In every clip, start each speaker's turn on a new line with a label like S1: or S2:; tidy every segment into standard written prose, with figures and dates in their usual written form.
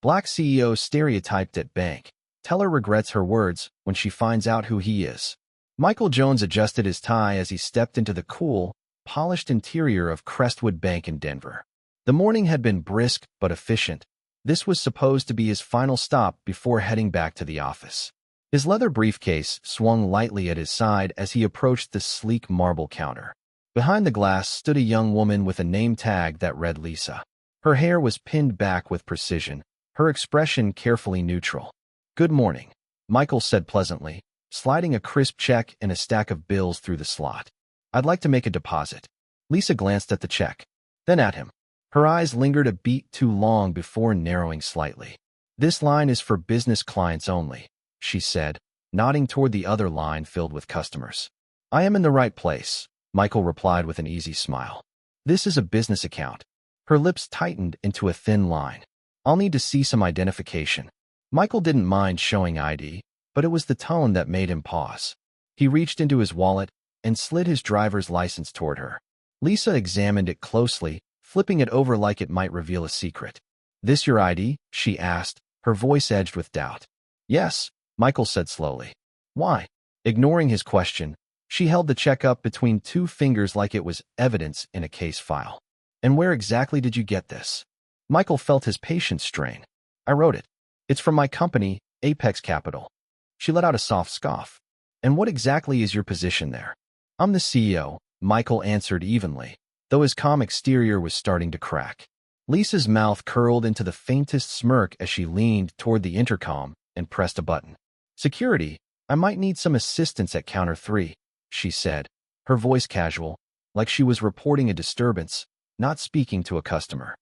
S1: Black CEO stereotyped at bank. Teller regrets her words when she finds out who he is. Michael Jones adjusted his tie as he stepped into the cool, polished interior of Crestwood Bank in Denver. The morning had been brisk but efficient. This was supposed to be his final stop before heading back to the office. His leather briefcase swung lightly at his side as he approached the sleek marble counter. Behind the glass stood a young woman with a name tag that read Lisa. Her hair was pinned back with precision, her expression carefully neutral. "Good morning," Michael said pleasantly, sliding a crisp check and a stack of bills through the slot. "I'd like to make a deposit." Lisa glanced at the check, then at him. Her eyes lingered a beat too long before narrowing slightly. "This line is for business clients only," she said, nodding toward the other line filled with customers. "I am in the right place," Michael replied with an easy smile. "This is a business account." Her lips tightened into a thin line. "I'll need to see some identification." Michael didn't mind showing ID, but it was the tone that made him pause. He reached into his wallet and slid his driver's license toward her. Lisa examined it closely, flipping it over like it might reveal a secret. "This your ID?" she asked, her voice edged with doubt. "Yes," Michael said slowly. "Why?" Ignoring his question, she held the check up between two fingers like it was evidence in a case file. "And where exactly did you get this?" Michael felt his patience strain. "I wrote it. It's from my company, Apex Capital." She let out a soft scoff. "And what exactly is your position there?" "I'm the CEO," Michael answered evenly, though his calm exterior was starting to crack. Lisa's mouth curled into the faintest smirk as she leaned toward the intercom and pressed a button. "Security, I might need some assistance at counter 3, she said, her voice casual, like she was reporting a disturbance, not speaking to a customer.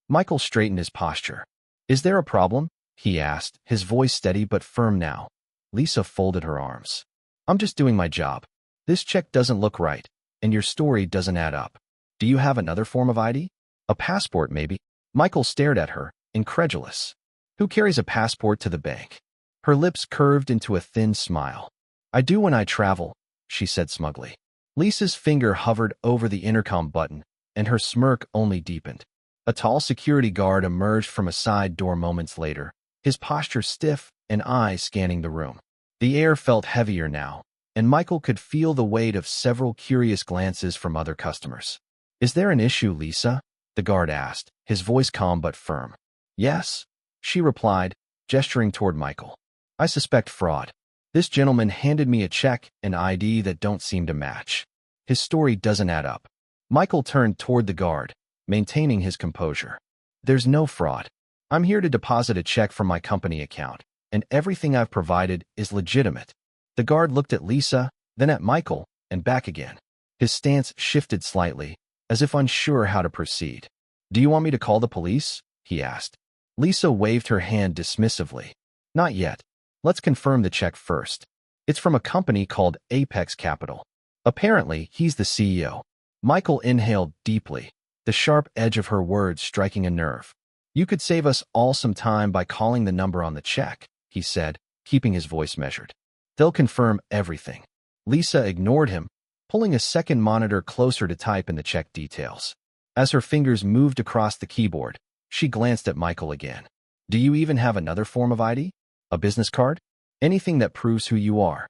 S1: Michael straightened his posture. "Is there a problem?" he asked, his voice steady but firm now. Lisa folded her arms. "I'm just doing my job. This check doesn't look right, and your story doesn't add up. Do you have another form of ID? A passport, maybe?" Michael stared at her, incredulous. "Who carries a passport to the bank?" Her lips curved into a thin smile. "I do when I travel," she said smugly. Lisa's finger hovered over the intercom button, and her smirk only deepened. A tall security guard emerged from a side door moments later, his posture stiff and eyes scanning the room. The air felt heavier now, and Michael could feel the weight of several curious glances from other customers. "Is there an issue, Lisa?" the guard asked, his voice calm but firm. "Yes," she replied, gesturing toward Michael. "I suspect fraud. This gentleman handed me a check and ID that don't seem to match. His story doesn't add up." Michael turned toward the guard, maintaining his composure. "There's no fraud. I'm here to deposit a check from my company account, and everything I've provided is legitimate." The guard looked at Lisa, then at Michael, and back again. His stance shifted slightly, as if unsure how to proceed. "Do you want me to call the police?" he asked. Lisa waved her hand dismissively. "Not yet. Let's confirm the check first. It's from a company called Apex Capital. Apparently, he's the CEO." Michael inhaled deeply, the sharp edge of her words striking a nerve. "You could save us all some time by calling the number on the check," he said, keeping his voice measured. "They'll confirm everything." Lisa ignored him, pulling a second monitor closer to type in the check details. As her fingers moved across the keyboard, she glanced at Michael again. "Do you even have another form of ID? A business card? Anything that proves who you are?"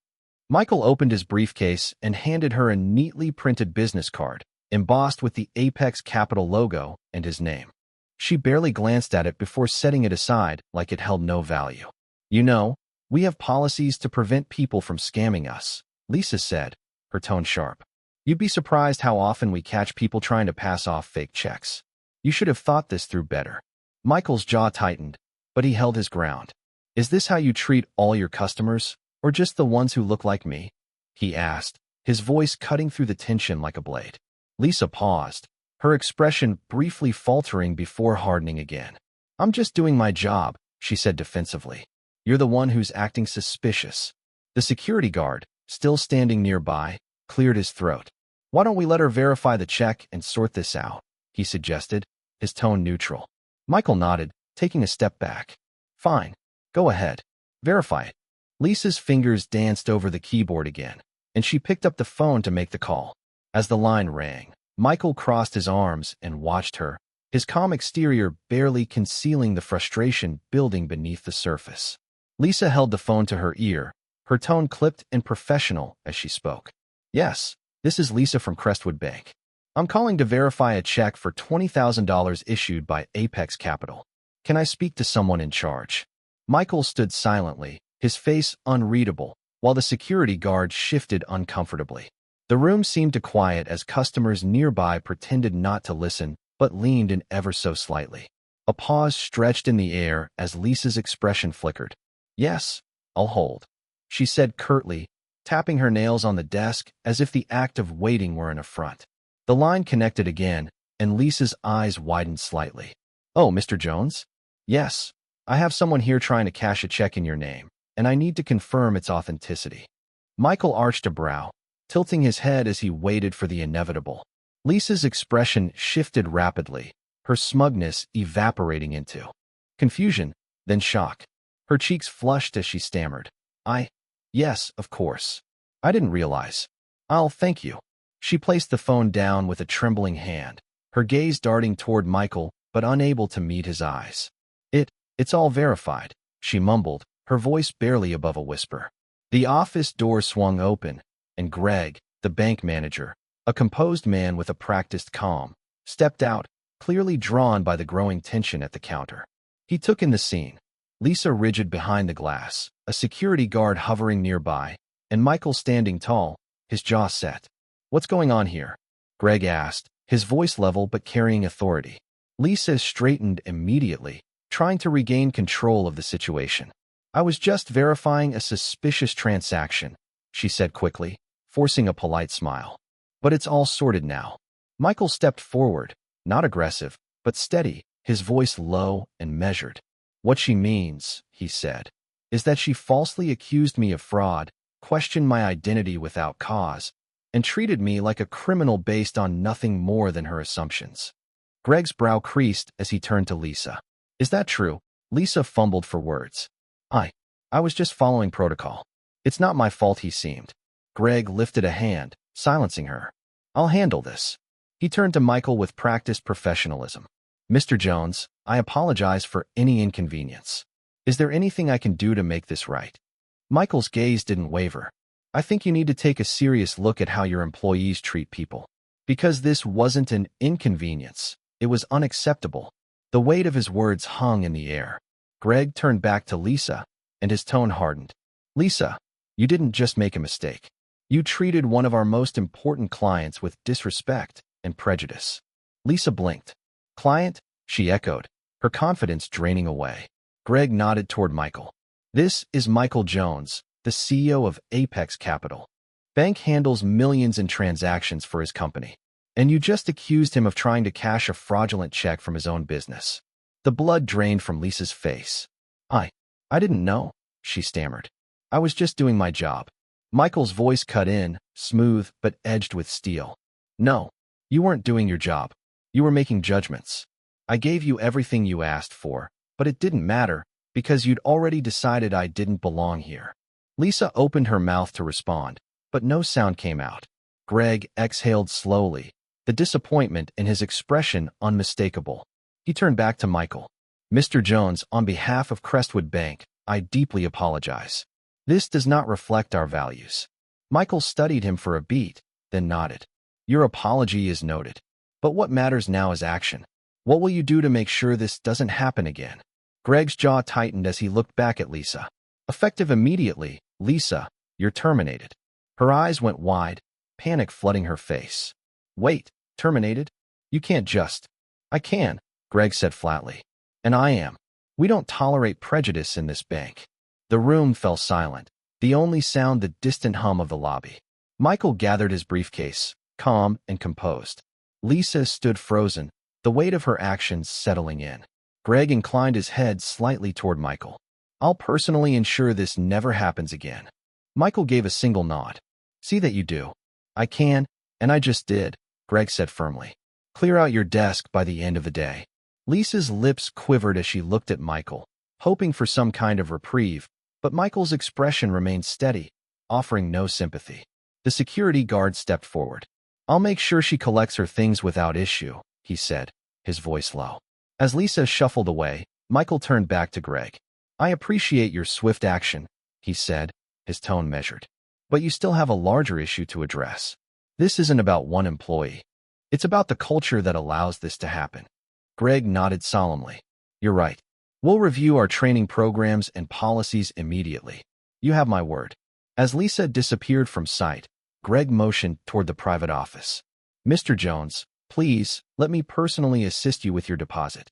S1: Michael opened his briefcase and handed her a neatly printed business card, embossed with the Apex Capital logo and his name. She barely glanced at it before setting it aside like it held no value. "You know, we have policies to prevent people from scamming us," Lisa said, her tone sharp. "You'd be surprised how often we catch people trying to pass off fake checks. You should have thought this through better." Michael's jaw tightened, but he held his ground. "Is this how you treat all your customers, or just the ones who look like me?" he asked, his voice cutting through the tension like a blade. Lisa paused, her expression briefly faltering before hardening again. "I'm just doing my job," she said defensively. "You're the one who's acting suspicious." The security guard, still standing nearby, cleared his throat. "Why don't we let her verify the check and sort this out?" he suggested, his tone neutral. Michael nodded, taking a step back. "Fine. Go ahead. Verify it." Lisa's fingers danced over the keyboard again, and she picked up the phone to make the call. As the line rang, Michael crossed his arms and watched her, his calm exterior barely concealing the frustration building beneath the surface. Lisa held the phone to her ear, her tone clipped and professional as she spoke. "Yes, this is Lisa from Crestwood Bank. I'm calling to verify a check for $20,000 issued by Apex Capital. Can I speak to someone in charge?" Michael stood silently, his face unreadable, while the security guard shifted uncomfortably. The room seemed to quiet as customers nearby pretended not to listen but leaned in ever so slightly. A pause stretched in the air as Lisa's expression flickered. "Yes, I'll hold," she said curtly, tapping her nails on the desk as if the act of waiting were an affront. The line connected again, and Lisa's eyes widened slightly. "Oh, Mr. Jones? Yes, I have someone here trying to cash a check in your name, and I need to confirm its authenticity." Michael arched a brow, tilting his head as he waited for the inevitable. Lisa's expression shifted rapidly, her smugness evaporating into confusion, then shock. Her cheeks flushed as she stammered. Yes, of course. I didn't realize. Thank you." She placed the phone down with a trembling hand, her gaze darting toward Michael, but unable to meet his eyes. It's all verified," she mumbled, her voice barely above a whisper. The office door swung open, and Greg, the bank manager, a composed man with a practiced calm, stepped out, clearly drawn by the growing tension at the counter. He took in the scene. Lisa rigid behind the glass, a security guard hovering nearby, and Michael standing tall, his jaw set. "What's going on here?" Greg asked, his voice level but carrying authority. Lisa straightened immediately, trying to regain control of the situation. "I was just verifying a suspicious transaction," she said quickly, forcing a polite smile. "But it's all sorted now." Michael stepped forward, not aggressive, but steady, his voice low and measured. "What she means," he said, "is that she falsely accused me of fraud, questioned my identity without cause, and treated me like a criminal based on nothing more than her assumptions." Greg's brow creased as he turned to Lisa. "Is that true?" Lisa fumbled for words. I was just following protocol. It's not my fault," he seemed. Greg lifted a hand, silencing her. "I'll handle this." He turned to Michael with practiced professionalism. "Mr. Jones, I apologize for any inconvenience. Is there anything I can do to make this right?" Michael's gaze didn't waver. "I think you need to take a serious look at how your employees treat people. Because this wasn't an inconvenience. It was unacceptable." The weight of his words hung in the air. Greg turned back to Lisa, and his tone hardened. "Lisa, you didn't just make a mistake. You treated one of our most important clients with disrespect and prejudice." Lisa blinked. "Client?" she echoed, her confidence draining away. Greg nodded toward Michael. "This is Michael Jones, the CEO of Apex Capital. Bank handles millions in transactions for his company. And you just accused him of trying to cash a fraudulent check from his own business." The blood drained from Lisa's face. I didn't know," she stammered. "I was just doing my job." Michael's voice cut in, smooth but edged with steel. "No, you weren't doing your job. You were making judgments. I gave you everything you asked for, but it didn't matter, because you'd already decided I didn't belong here." Lisa opened her mouth to respond, but no sound came out. Greg exhaled slowly, the disappointment in his expression unmistakable. He turned back to Michael. "Mr. Jones, on behalf of Crestwood Bank, I deeply apologize. This does not reflect our values." Michael studied him for a beat, then nodded. "Your apology is noted. But what matters now is action. What will you do to make sure this doesn't happen again?" Greg's jaw tightened as he looked back at Lisa. "Effective immediately, Lisa, you're terminated." Her eyes went wide, panic flooding her face. "Wait, terminated? You can't just." "I can," Greg said flatly. "And I am. We don't tolerate prejudice in this bank." The room fell silent, the only sound the distant hum of the lobby. Michael gathered his briefcase, calm and composed. Lisa stood frozen, the weight of her actions settling in. Greg inclined his head slightly toward Michael. "I'll personally ensure this never happens again." Michael gave a single nod. "See that you do." "I can, and I just did," Greg said firmly. "Clear out your desk by the end of the day." Lisa's lips quivered as she looked at Michael, hoping for some kind of reprieve, but Michael's expression remained steady, offering no sympathy. The security guard stepped forward. "I'll make sure she collects her things without issue," he said, his voice low. As Lisa shuffled away, Michael turned back to Greg. I appreciate your swift action, he said, his tone measured. But you still have a larger issue to address. This isn't about one employee. It's about the culture that allows this to happen. Greg nodded solemnly. You're right. We'll review our training programs and policies immediately. You have my word. As Lisa disappeared from sight, Greg motioned toward the private office. Mr. Jones, please, let me personally assist you with your deposit.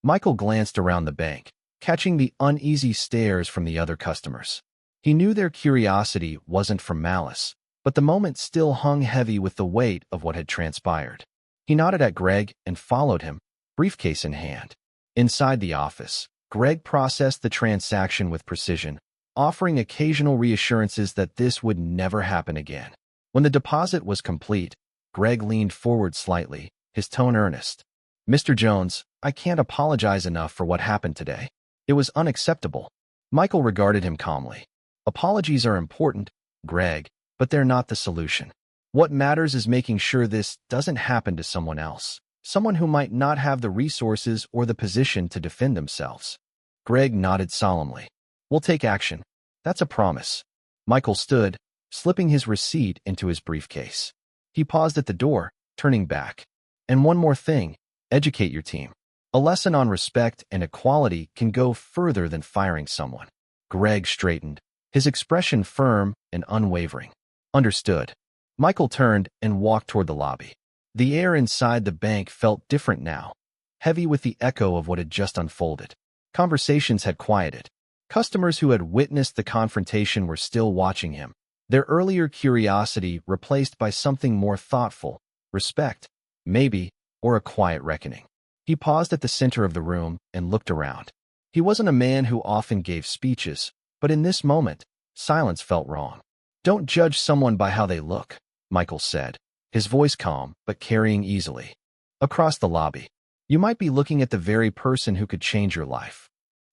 S1: Michael glanced around the bank, catching the uneasy stares from the other customers. He knew their curiosity wasn't from malice, but the moment still hung heavy with the weight of what had transpired. He nodded at Greg and followed him, briefcase in hand. Inside the office, Greg processed the transaction with precision, offering occasional reassurances that this would never happen again. When the deposit was complete, Greg leaned forward slightly, his tone earnest. Mr. Jones, I can't apologize enough for what happened today. It was unacceptable. Michael regarded him calmly. Apologies are important, Greg, but they're not the solution. What matters is making sure this doesn't happen to someone else, someone who might not have the resources or the position to defend themselves. Greg nodded solemnly. We'll take action. That's a promise. Michael stood, slipping his receipt into his briefcase. He paused at the door, turning back. And one more thing, educate your team. A lesson on respect and equality can go further than firing someone. Greg straightened, his expression firm and unwavering. Understood. Michael turned and walked toward the lobby. The air inside the bank felt different now, heavy with the echo of what had just unfolded. Conversations had quieted. Customers who had witnessed the confrontation were still watching him, their earlier curiosity replaced by something more thoughtful, respect, maybe, or a quiet reckoning. He paused at the center of the room and looked around. He wasn't a man who often gave speeches, but in this moment, silence felt wrong. Don't judge someone by how they look, Michael said, his voice calm but carrying easily. Across the lobby, you might be looking at the very person who could change your life.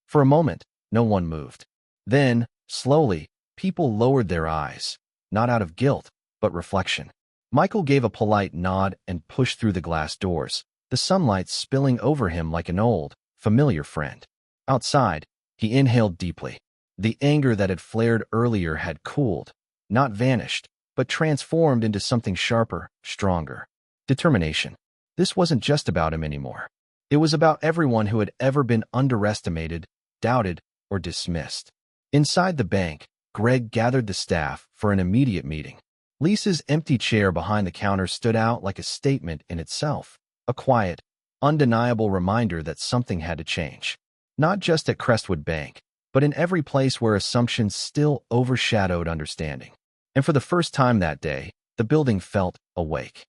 S1: For a moment, no one moved. Then, slowly, people lowered their eyes, not out of guilt, but reflection. Michael gave a polite nod and pushed through the glass doors, the sunlight spilling over him like an old, familiar friend. Outside, he inhaled deeply. The anger that had flared earlier had cooled, not vanished, but transformed into something sharper, stronger. Determination. This wasn't just about him anymore. It was about everyone who had ever been underestimated, doubted, or dismissed. Inside the bank, Greg gathered the staff for an immediate meeting. Lisa's empty chair behind the counter stood out like a statement in itself, a quiet, undeniable reminder that something had to change. Not just at Crestwood Bank, but in every place where assumptions still overshadowed understanding. And for the first time that day, the building felt awake.